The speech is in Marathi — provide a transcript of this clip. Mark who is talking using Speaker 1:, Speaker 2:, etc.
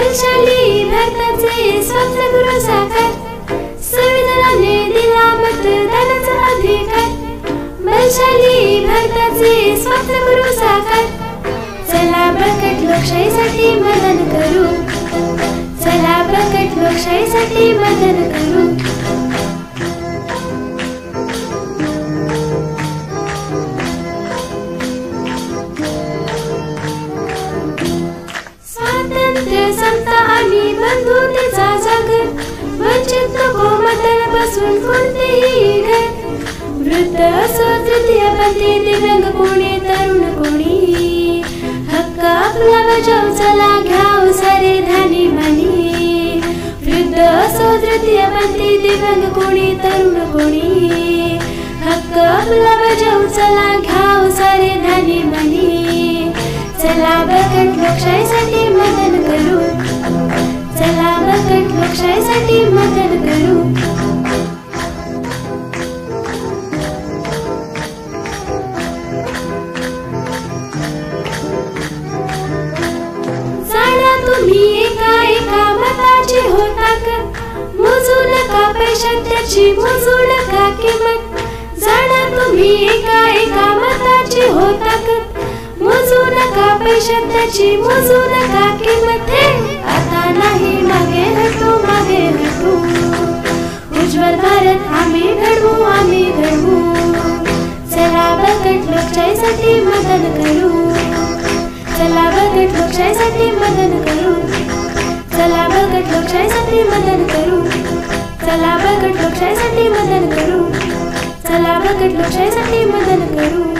Speaker 1: बलशाली भारताचे स्वातंत्र्य साकार, संविधानाने दिला मतदानाचा अधिकार. बलशाली भारताचे स्वातंत्र्य साकार, चला बळकट लोकशाहीसाठी मतदान करू, चला बळकट लोकशाहीसाठी मतदान करू. स्वातंत्र्य, समता आणि बंधुतेचा जागर, वंचित नको मतदानापासून कोणतेही घर. वृद्ध असो तृतीयपंथी, दिव्यांग कोणी तरुण कोणी, हक्क आपला बजाव, चला घ्याव सारे ध्यानी मानी. वृद्ध असो तृतीयपंथी, दिव्यांग कोणी तरुण कोणी, हक्क आपला बजाव, चला घ्याव सारे ध्यानी मानी. चला बळकट लोकशाहीसाठी मतदान करू, चला बळकट लोकशाहीसाठी मतदान करू. जाणा तुम्ही एका एका मताची हो ताकद, मोजू नका पैशात त्याची, मोजू नका किंमत. जाणा तुम्ही एका एका मताची हो ताकद, मोजू नका पैशात त्याची, मोजू नका किंमत. आता नाही मागे हटू, मागे हटू. उज्ज्वल भारत आम्ही घडवू, आम्ही घडवू. चला बळकट लोकशाहीसाठी मतदान करू, चला बळकट लोकशाहीसाठी मतदान करू, चला बळकट लोकशाहीसाठी मतदान करू, चला बळकट लोकशाहीसाठी मतदान करू, चला बळकट लोकशाहीसाठी मतदान करू.